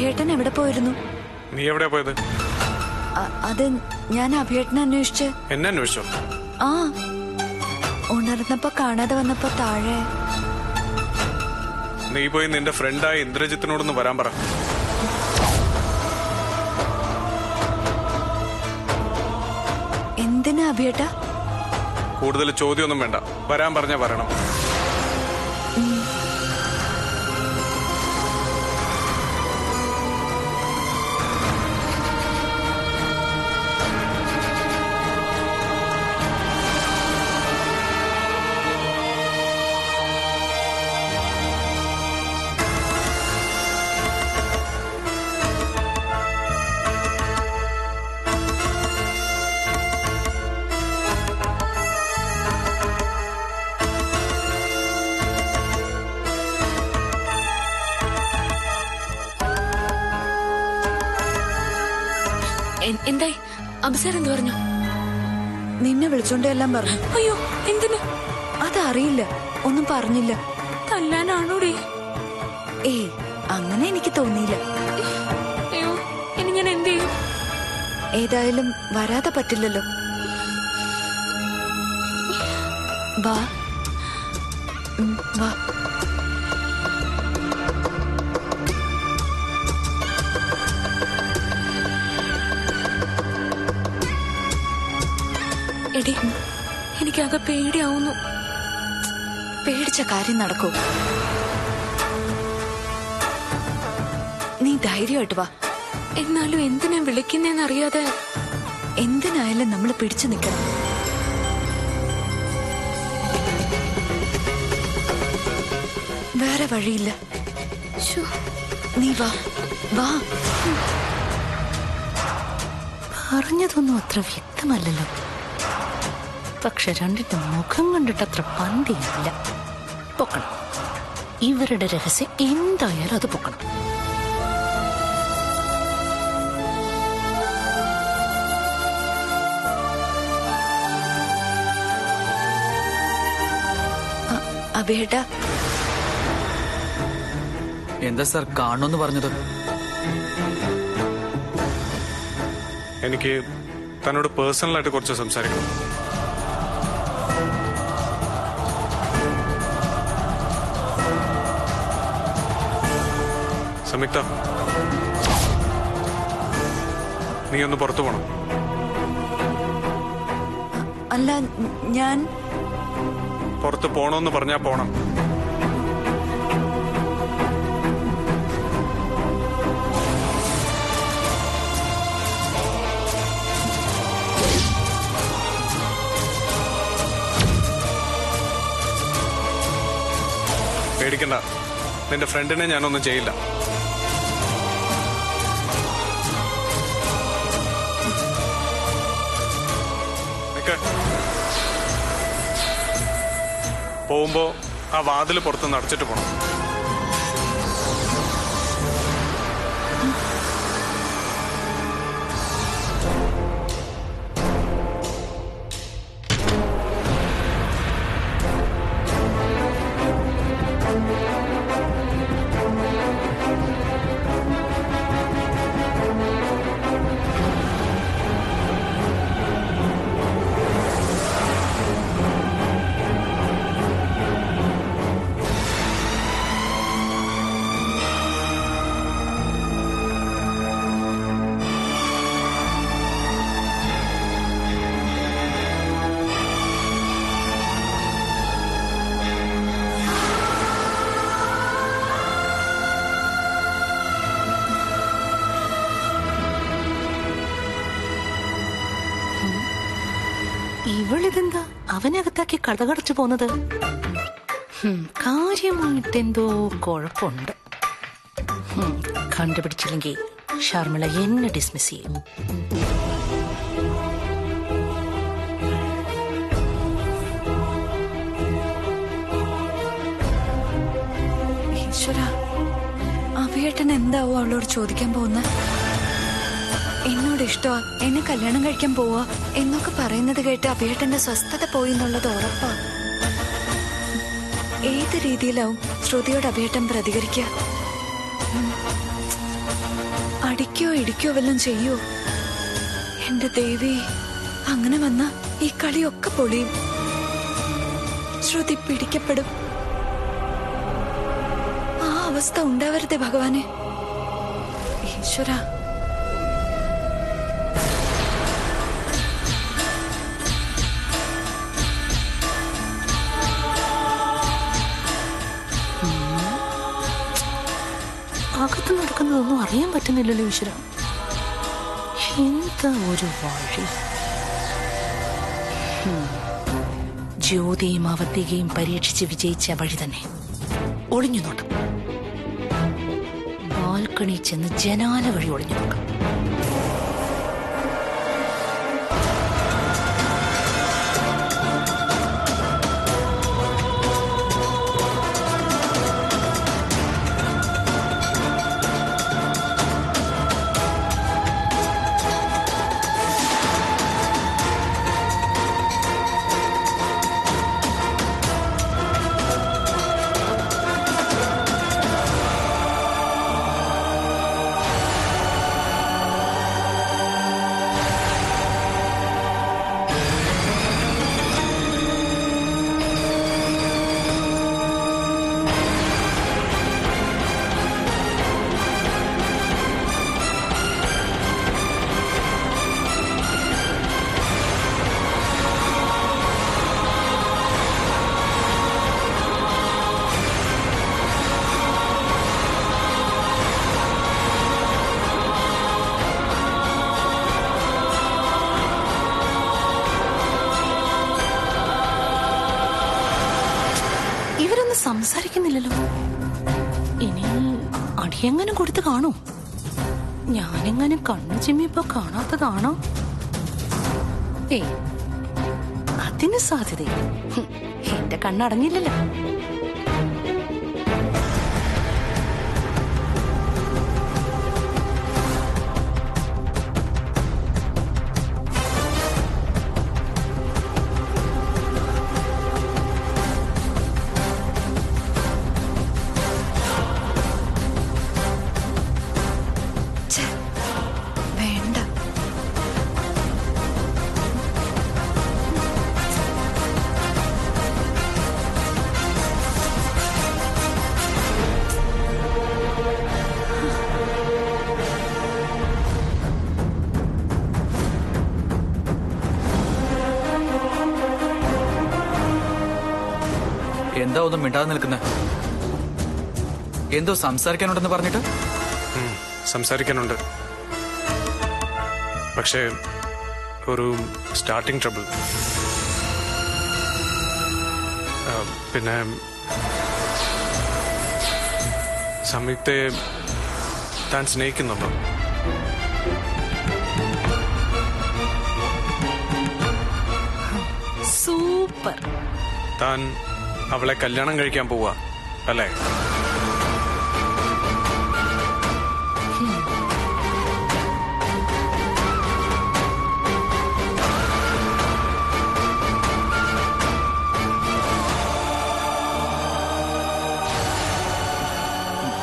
അഭിയേട്ടൻ എവിടെ പോയിരുന്നു? നീ എവിടെയാ പോയത്? അത് ഞാൻ അഭിയേട്ടനെ അന്വേഷിച്ച്. എന്നെ അന്വേഷിച്ചോ? ആ, ഉണർന്നപ്പോ കാണാതെ വന്നപ്പോ താഴെ. നീ പോയി നിന്റെ ഫ്രണ്ടായ ഇന്ദ്രജിത്തിനോടൊന്ന് വരാൻ പറ. എന്തിനാ അഭിയേട്ടാ? കൂടുതൽ ചോദ്യമൊന്നും വേണ്ട, വരാൻ പറഞ്ഞാ വരണം. എന്തായി? അഭിസാർ എന്ത് പറഞ്ഞു? നിന്നെ വിളിച്ചോണ്ട് എല്ലാം പറഞ്ഞു. അയ്യോ, എന്തിന്? അതറിയില്ല, ഒന്നും പറഞ്ഞില്ല. തല്ലാനാണോടേ? ഏയ്, അങ്ങനെ എനിക്ക് തോന്നിയില്ല. അയ്യോ, ഇനി ഞാൻ എന്ത് ചെയ്യും? ഏതായാലും വരാതെ പറ്റില്ലല്ലോ. വാ വാ. എടി, എനിക്കാകെ പേടിയാവുന്നു. പേടിച്ച കാര്യം നടക്കൂ. നീ ധൈര്യമായിട്ട് വാ. എന്നാലും എന്തിനാ വിളിക്കുന്നേന്നറിയാതെ. എന്തിനായാലും നമ്മൾ പിടിച്ചു നിൽക്കണം. വേറെ വഴിയില്ല. നീ വാ വാ. പറഞ്ഞതൊന്നും അത്ര വ്യക്തമല്ലല്ലോ. പക്ഷെ രണ്ടിന്റെ മുഖം കണ്ടിട്ട് അത്ര പന്തിയില്ല. പൊക്കണം. ഇവരുടെ രഹസ്യം എന്തായാലും അത് പൊക്കണം. അഭിയേട്ടാ. എന്താ സാർ കാണണമെന്ന് പറഞ്ഞത്? എനിക്ക് തന്നോട് പേഴ്സണലായിട്ട് കുറച്ച് സംസാരിക്കണം. സംയുക്ത, നീ ഒന്ന് പുറത്തു പോണം. അല്ല, ഞാൻ പുറത്ത് പോണോന്ന് പറഞ്ഞാ പോണം. പേടിക്കണ്ട, നിന്റെ ഫ്രണ്ടിനെ ഞാനൊന്നും ചെയ്യില്ല. പോകുമ്പോ ആ വാതില് പുറത്തുനിന്ന് അടച്ചിട്ട് പോണം. ഇവളിതെന്താ അവനകത്താക്കി കടകടച്ചു പോന്നത്? കാര്യമായിട്ടെന്തോ കുഴപ്പമുണ്ട്. കണ്ടുപിടിച്ചില്ലെങ്കിൽ ഷർമിള എന്നെ ഡിസ്മിസ് ചെയ്യും. ഈശ്വര, അഭിയേട്ടൻ എന്താവോ അവളോട് ചോദിക്കാൻ പോകുന്ന? എന്നോട് ഇഷ്ടമാ, എന്നെ കല്യാണം കഴിക്കാൻ പോവാ എന്നൊക്കെ പറയുന്നത് കേട്ട് അഭിയേട്ടന്റെ സ്വസ്ഥത പോയി എന്നുള്ളത് ഉറപ്പാ. ഏത് രീതിയിലാവും ശ്രുതിയോട് അഭിയേട്ടൻ പ്രതികരിക്കുക? അടിക്കോ ഇടിക്കോ വല്ലതും ചെയ്യോ? എന്റെ ദേവി, അങ്ങനെ വന്ന ഈ കളിയൊക്കെ പൊളിയും. ശ്രുതി പിടിക്കപ്പെടും. ആ അവസ്ഥ ഉണ്ടാവരുതേ ഭഗവാനെ. ഈശ്വര. അകത്ത് നടക്കുന്നതൊന്നും അറിയാൻ പറ്റുന്നില്ലല്ലോ ഈശ്വര. എന്താ ഒരു വഴി? ജ്യോതിയും അവത്തികയും പരീക്ഷിച്ച് വിജയിച്ച വഴി തന്നെ. ഒളിഞ്ഞു നോട്ടം. ബാൽക്കണി ചെന്ന് ജനാല വഴി ഒളിഞ്ഞു നോക്കാം. സംസാരിക്കുന്നില്ലല്ലോ. ഇനി അടിയെങ്ങനും കൊടുത്ത് കാണൂ? ഞാനെങ്ങനും കണ്ണു ചിമ്മിപ്പോ കാണാത്തതാണോ? ഏയ്, അതിന് സാധ്യതയില്ല. എന്റെ കണ്ണടഞ്ഞില്ലല്ലോ. എന്താ ഒന്നും മിണ്ടാതെ നിൽക്കുന്നത്? എന്തോ സംസാരിക്കാനുണ്ടെന്ന് പറഞ്ഞിട്ട്? സംസാരിക്കാനുണ്ട്, പക്ഷേ ഒരു സ്റ്റാർട്ടിംഗ് ട്രബിൾ. പിന്നെ സംയുക്തയെ താൻ സ്നേഹിക്കുന്നുണ്ടോ? സൂപ്പർ. താൻ അവളെ കല്യാണം കഴിക്കാൻ പോവാ അല്ലേ?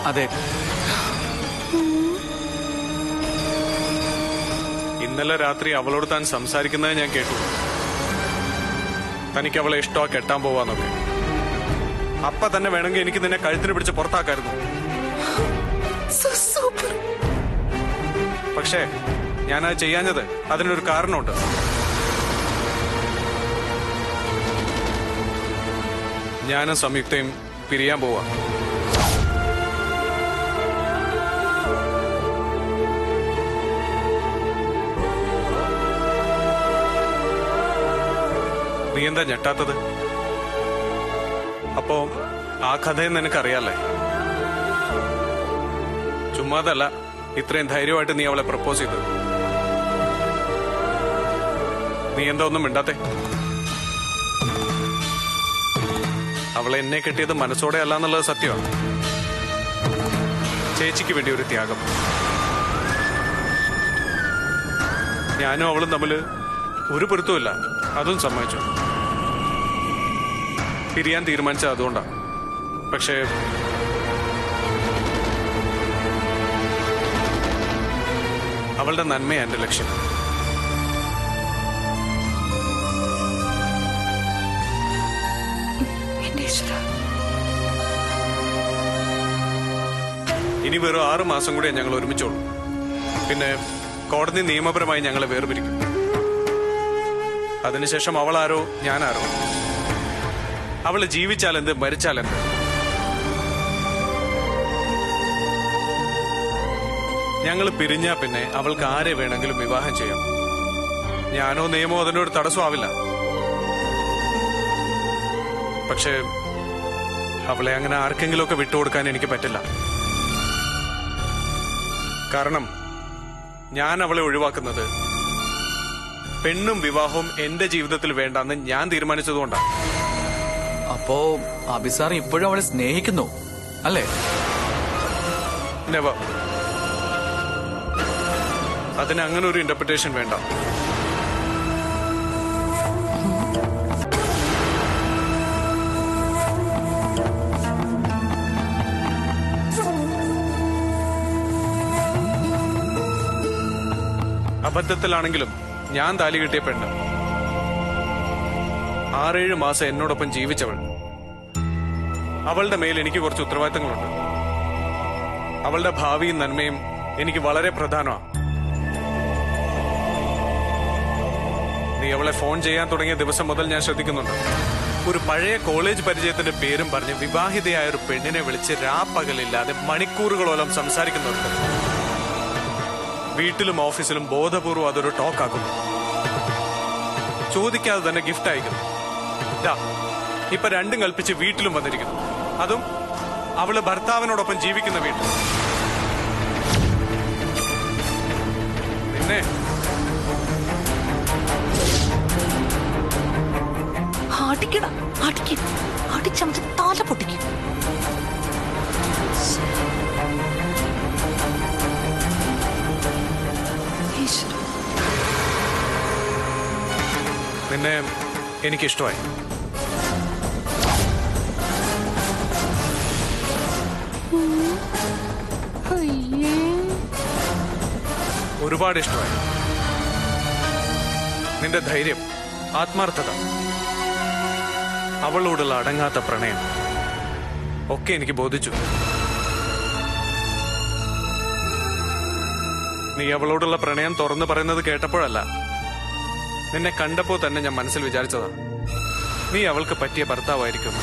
അതെ. ഇന്നലെ രാത്രി അവളോട് താൻ സംസാരിക്കുന്നത് ഞാൻ കേട്ടു. തനിക്ക് അവളെ ഇഷ്ടമാ, കെട്ടാൻ പോവാന്നൊക്കെ. അപ്പ തന്നെ വേണമെങ്കിൽ എനിക്ക് നിന്നെ കഴുത്തിന് പിടിച്ച് പുറത്താക്കായിരുന്നു. പക്ഷേ ഞാനത് ചെയ്യാഞ്ഞത് അതിനൊരു കാരണമുണ്ട്. ഞാനും സംയുക്തയും പിരിയാൻ പോവാ. നീ എന്താ ഞെട്ടാത്തത്? അപ്പോ ആ കഥയും നിനക്കറിയാലേ. ചുമ്മാതല്ല ഇത്രയും ധൈര്യമായിട്ട് നീ അവളെ പ്രപ്പോസ് ചെയ്തത്. നീ എന്താ ഒന്നും മിണ്ടാത്തെ? അവളെ എന്നെ കെട്ടിയത് മനസ്സോടെ അല്ല എന്നുള്ളത് സത്യമാണ്. ചേച്ചിക്ക് വേണ്ടി ഒരു ത്യാഗം. ഞാനും അവളും തമ്മിൽ ഒരു പൊരുത്തമില്ല, അതും സമ്മതിച്ചു. പിരിയാൻ തീരുമാനിച്ച അതുകൊണ്ടാ. പക്ഷേ അവളുടെ നന്മയാണ് എന്റെ ലക്ഷ്യം. എന്റെ ഈശ്വര, ഇനി വെറും 6 മാസം കൂടെ ഞങ്ങൾ ഒരുമിച്ചോളൂ. പിന്നെ കോടതി നിയമപരമായി ഞങ്ങളെ വേർപിരിക്കും. അതിനുശേഷം അവളാരോ ഞാനാരോ. അവള് ജീവിച്ചാലെന്ത് മരിച്ചാലെന്ത്. ഞങ്ങൾ പിരിഞ്ഞാ പിന്നെ അവൾക്ക് ആരെ വേണമെങ്കിലും വിവാഹം ചെയ്യാം. ഞാനോ നിയമോ അതിനൊരു തടസ്സമാവില്ല. പക്ഷേ അവളെ അങ്ങനെ ആർക്കെങ്കിലും ഒക്കെ വിട്ടുകൊടുക്കാൻ എനിക്ക് പറ്റില്ല. കാരണം ഞാൻ അവളെ ഒഴിവാക്കുന്നത് പെണ്ണും വിവാഹവും എന്റെ ജീവിതത്തിൽ വേണ്ടെന്ന് ഞാൻ തീരുമാനിച്ചതുകൊണ്ടാണ്. അപ്പോ അഭിസാർ ഇപ്പോഴും അവളെ സ്നേഹിക്കുന്നു അല്ലേ? നെവർ. അതിന് അങ്ങനെ ഒരു ഇന്റർപ്രിട്ടേഷൻ വേണ്ട. അബദ്ധത്തിലാണെങ്കിലും ഞാൻ താലി കിട്ടിയ പെണ്ണ് 6-7 മാസം എന്നോടൊപ്പം ജീവിച്ചവൾ. അവളുടെ മേൽ എനിക്ക് കുറച്ച് ഉത്തരവാദിത്തങ്ങളുണ്ട്. അവളുടെ ഭാവിയും നന്മയും എനിക്ക് വളരെ പ്രധാനമാണ്. നീ അവളെ ഫോൺ ചെയ്യാൻ തുടങ്ങിയ ദിവസം മുതൽ ഞാൻ ശ്രദ്ധിക്കുന്നുണ്ട്. ഒരു പഴയ കോളേജ് പരിചയത്തിന്റെ പേരും പറഞ്ഞ് വിവാഹിതയായ ഒരു പെണ്ണിനെ വിളിച്ച് രാപ്പകലില്ലാതെ മണിക്കൂറുകളോളം സംസാരിക്കുന്നുണ്ട്. വീട്ടിലും ഓഫീസിലും ബോധപൂർവ്വം അതൊരു ടോക്കാക്കുന്നു. ചോദിക്കാതെ തന്നെ ഗിഫ്റ്റ് അയക്കുന്നു. ഇപ്പൊ രണ്ടും കൽപ്പിച്ച് വീട്ടിലും വന്നിരിക്കുന്നു. അതും അവള് ഭർത്താവിനോടൊപ്പം ജീവിക്കുന്ന വീട്ടിൽ. പിന്നെ അടിച്ചമച്ച് താല പൊട്ടിക്കും. ഈശ്വര, നിന്നെ എനിക്കിഷ്ടമായി. ഒരുപാട് ഇഷ്ടമായി. നിന്റെ ധൈര്യം, ആത്മാർത്ഥത, അവളോടുള്ള അടങ്ങാത്ത പ്രണയം ഒക്കെ എനിക്ക് ബോധിച്ചു. നീ അവളോടുള്ള പ്രണയം തുറന്നു പറയുന്നത് കേട്ടപ്പോഴല്ല, നിന്നെ കണ്ടപ്പോ തന്നെ ഞാൻ മനസ്സിൽ വിചാരിച്ചതാ, നീ അവൾക്ക് പറ്റിയ ഭർത്താവായിരിക്കും.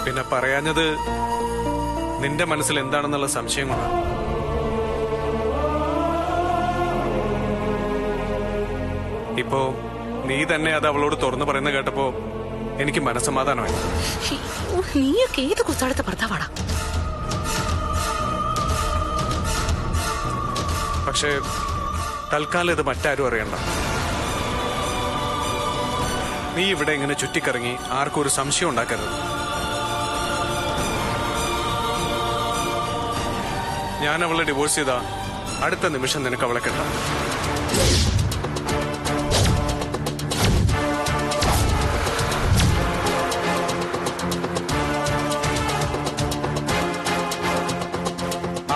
പിന്നെ പറയാഞ്ഞത് നിന്റെ മനസ്സിൽ എന്താണെന്നുള്ള സംശയം കൊണ്ടാണ്. ഇപ്പോ നീ തന്നെ അത് അവളോട് തുറന്നു പറയുന്നത് കേട്ടപ്പോ എനിക്ക് മനസ്സമാധാനമായി. നീയൊക്കെ ഏത് കുത്താടത്തെ ഭർത്താവാടാ? പക്ഷേ തൽക്കാലം ഇത് മറ്റാരും അറിയണ്ട. നീ ഇവിടെ ഇങ്ങനെ ചുറ്റിക്കറങ്ങി ആർക്കും ഒരു സംശയം ഉണ്ടാക്കരുത്. ഞാൻ അവളെ ഡിവോഴ്സ് ചെയ്താ അടുത്ത നിമിഷം നിനക്ക് അവളെ കെട്ടാം.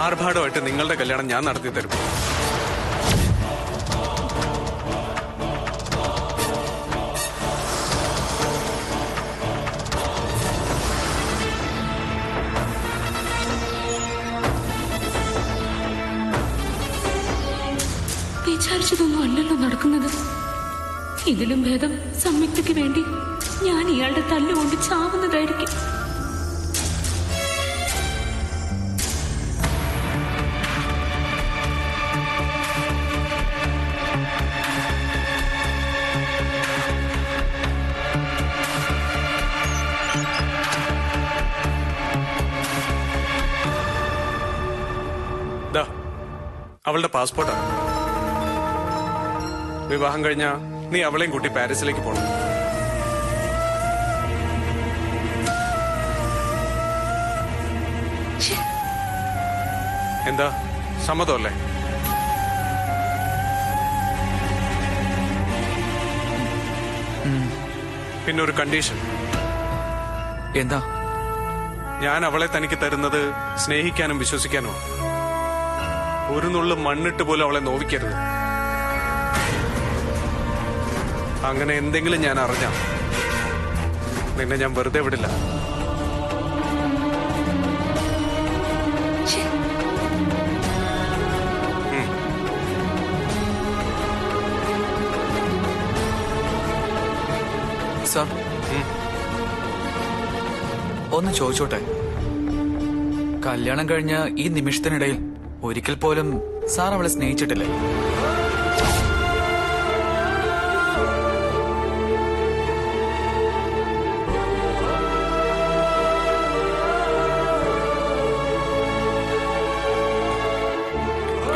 ആർഭാടമായിട്ട് നിങ്ങളുടെ കല്യാണം ഞാൻ നടത്തി തരും. വിചാരിച്ചതൊന്നും അല്ലല്ലോ നടക്കുന്നത്. ഇതിലും ഭേദം സംയുക്തയ്ക്ക് വേണ്ടി ഞാൻ ഇയാളുടെ തല്ലുകൊണ്ട് ചാവുന്നതായിരിക്കും. അവളുടെ പാസ്പോർട്ടാണ്. വിവാഹം കഴിഞ്ഞാ നീ അവളെയും കൂട്ടി പാരീസിലേക്ക് പോകണം. എന്താ, സമ്മതമല്ലേ? പിന്നെ ഒരു കണ്ടീഷൻ. എന്താ? ഞാൻ അവളെ തനിക്ക് തരുന്നത് സ്നേഹിക്കാനും വിശ്വസിക്കാനും. ഒരു നുള്ളു മണ്ണിട്ട് പോലും അവളെ നോവിക്കരുത്. അങ്ങനെ എന്തെങ്കിലും ഞാൻ അറിഞ്ഞ നിന്നെ ഞാൻ വെറുതെ വിടില്ല. സാർ, ഒന്ന് ചോദിച്ചോട്ടെ, കല്യാണം കഴിഞ്ഞ ഈ നിമിഷത്തിനിടയിൽ ഒരിക്കൽ പോലും സാർ അവളെ സ്നേഹിച്ചിട്ടില്ലേ?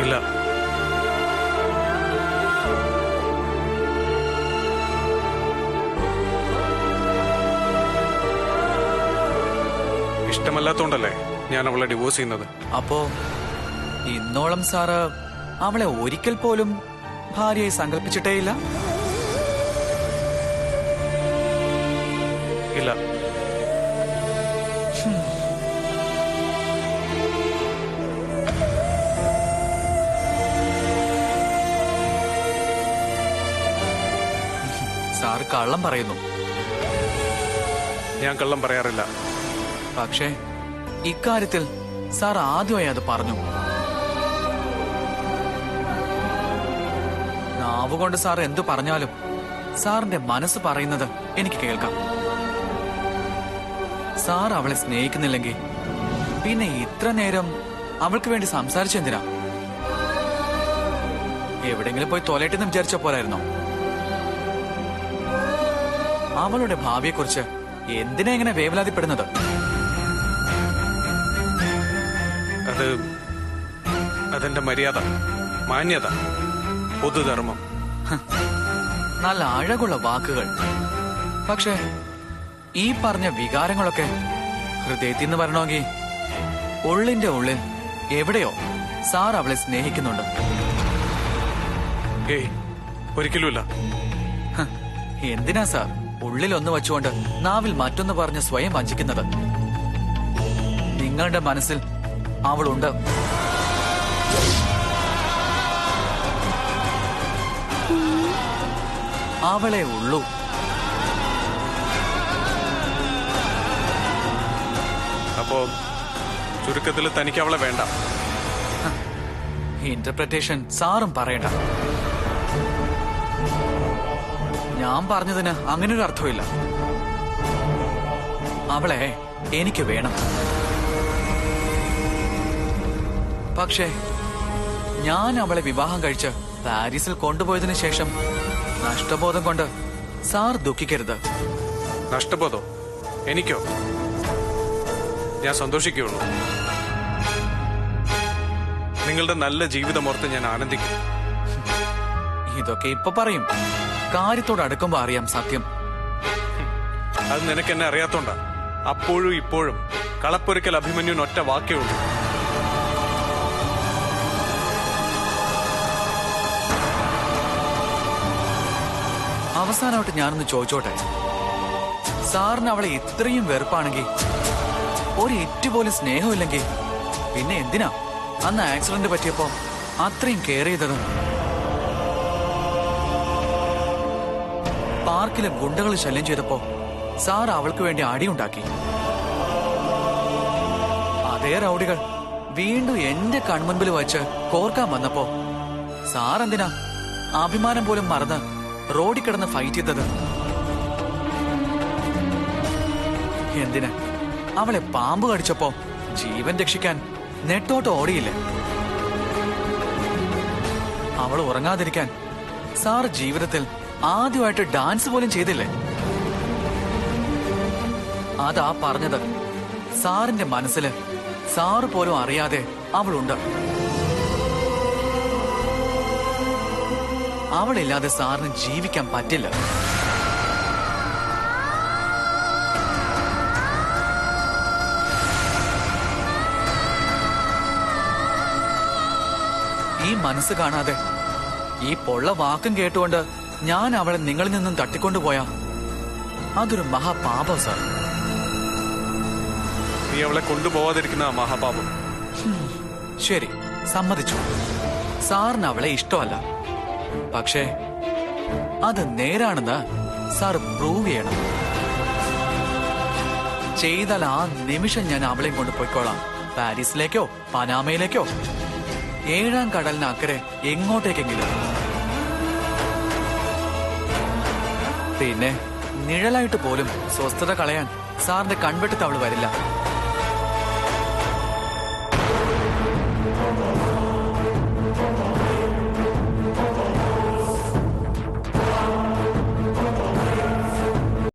ഇല്ല. ഇഷ്ടമല്ലാത്തോണ്ടല്ലേ ഞാൻ അവളെ ഡിവോഴ്സ് ചെയ്യുന്നത്. അപ്പോ ഇന്നോളം സാറ് അവളെ ഒരിക്കൽ പോലും ഭാര്യയായി സങ്കല്പിച്ചിട്ടേയില്ല? ഇല്ല. സാറ് കള്ളം പറയുന്നു. ഞാൻ കള്ളം പറയാറില്ല. പക്ഷേ ഇക്കാര്യത്തിൽ സാർ ആദ്യമായി അത് പറഞ്ഞു. നാവുകൊണ്ട് സാർ എന്തു പറഞ്ഞാലും സാറിന്റെ മനസ്സ് പറയുന്നത് എനിക്ക് കേൾക്കാം. സാർ അവളെ സ്നേഹിക്കുന്നില്ലെങ്കിൽ പിന്നെ ഇത്ര നേരം അവൾക്ക് വേണ്ടി സംസാരിച്ചെന്തിനാ? എവിടെങ്കിലും പോയി തോലേട്ടെന്ന് വിചാരിച്ച പോലായിരുന്നോ? അവളുടെ ഭാവിയെക്കുറിച്ച് എന്തിനാ ഇങ്ങനെ വേവലാതിപ്പെടുന്നത്? അതെന്റെ മര്യാദ, മാന്യത, പൊതുധർമ്മം. നല്ല അഴകുള്ള വാക്കുകൾ. പക്ഷേ ഈ പറഞ്ഞ വികാരങ്ങളൊക്കെ ഹൃദയത്തിൽ നിന്ന് വരണമെങ്കിൽ ഉള്ളിന്റെ ഉള്ളിൽ എവിടെയോ സാർ അവളെ സ്നേഹിക്കുന്നുണ്ട്. ഏയ്, ഒരിക്കലുമില്ല. എന്തിനാ സാർ ഉള്ളിൽ ഒന്ന് വച്ചുകൊണ്ട് നാവിൽ മറ്റൊന്ന് പറഞ്ഞ് സ്വയം വഞ്ചിക്കുന്നത്? നിങ്ങളുടെ മനസ്സിൽ അവളുണ്ട്. അവളെ ഉള്ളൂ. അപ്പോ ചുരുക്കത്തിൽ തനിക്ക് അവളെ വേണ്ട. ഇന്റർപ്രിറ്റേഷൻ സാറും പറയണ്ട. ഞാൻ പറഞ്ഞതിന് അങ്ങനെ ഒരു അർത്ഥമില്ല. അവളെ എനിക്ക് വേണം. പക്ഷേ ഞാൻ അവളെ വിവാഹം കഴിച്ച് പാരീസിൽ കൊണ്ടുപോയതിനു ശേഷം നഷ്ടബോധം കൊണ്ട് സാർ ദുഃഖിക്കരുത്. നഷ്ടബോധോ? എനിക്കോ? ഞാൻ സന്തോഷിക്കുകയുള്ളൂ. നിങ്ങളുടെ നല്ല ജീവിതമോർത്ത് ഞാൻ ആനന്ദിക്കും. ഇതൊക്കെ ഇപ്പൊ പറയും, കാര്യത്തോട് അടുക്കുമ്പോ അറിയാം സത്യം. അത് നിനക്കെന്നെ അറിയാത്തോണ്ടാ. അപ്പോഴും ഇപ്പോഴും കളപ്പൊരിക്കൽ അഭിമന്യുവിന് ഒറ്റ വാക്കേ ഉള്ളൂ. അവസാനമായിട്ട് ഞാനൊന്ന് ചോദിച്ചോട്ടെ, സാറിന് അവളെ ഇത്രയും വെറുപ്പാണെങ്കിൽ, ഒരു എറ്റ് പോലും സ്നേഹമില്ലെങ്കിൽ, പിന്നെ എന്തിനാ അന്ന് ആക്സിഡന്റ് പറ്റിയപ്പോ അത്രയും കെയർ ചെയ്തത്? പാർക്കിലെ ഗുണ്ടകൾ ശല്യം ചെയ്തപ്പോ സാർ അവൾക്ക് വേണ്ടി അടിയുണ്ടാക്കി. അതേ റൗഡികൾ വീണ്ടും എന്റെ കൺമുൻപിൽ വച്ച് കോർക്കാൻ വന്നപ്പോ സാർ എന്തിനാ അഭിമാനം പോലും മറന്ന് റോഡിൽ കിടന്ന് ഫൈറ്റ് ചെയ്തത്? എന്തിനാ അവളെ പാമ്പ് കടിച്ചപ്പോ ജീവൻ രക്ഷിക്കാൻ നെട്ടോട്ട് ഓടിയില്ലേ? അവൾ ഉറങ്ങാതിരിക്കാൻ സാർ ജീവിതത്തിൽ ആദ്യമായിട്ട് ഡാൻസ് പോലും ചെയ്തില്ലേ? അതാ പറഞ്ഞത്, സാറിന്റെ മനസ്സില് സാറ് പോലും അറിയാതെ അവളുണ്ട്. അവളില്ലാതെ സാറിന് ജീവിക്കാൻ പറ്റില്ല. ഈ മനസ്സ് കാണാതെ, ഈ പൊള്ള വാക്കും കേട്ടുകൊണ്ട് ഞാൻ അവളെ നിങ്ങളിൽ നിന്നും തട്ടിക്കൊണ്ടുപോയാ അതൊരു മഹാപാപം സാർ. നീ അവളെ കൊണ്ടുപോവാതിരിക്കുന്ന മഹാപാപം. ശരി, സമ്മതിച്ചു. സാറിന് അവളെ ഇഷ്ടമല്ല. പക്ഷേ അത് നേരാണെന്ന് സാർ പ്രൂവ് ചെയ്യണം. ചെയ്താൽ ആ നിമിഷം ഞാൻ അവളെയും കൊണ്ട് പോയിക്കോളാം. പാരീസിലേക്കോ പനാമയിലേക്കോ 7ാം കടലിന് അക്കരെ എങ്ങോട്ടേക്കെങ്കിലും. പിന്നെ നിഴലായിട്ട് പോലും സ്വസ്ഥത കളയാൻ സാറിന്റെ കൺവെട്ടത്ത് അവള് വരില്ല.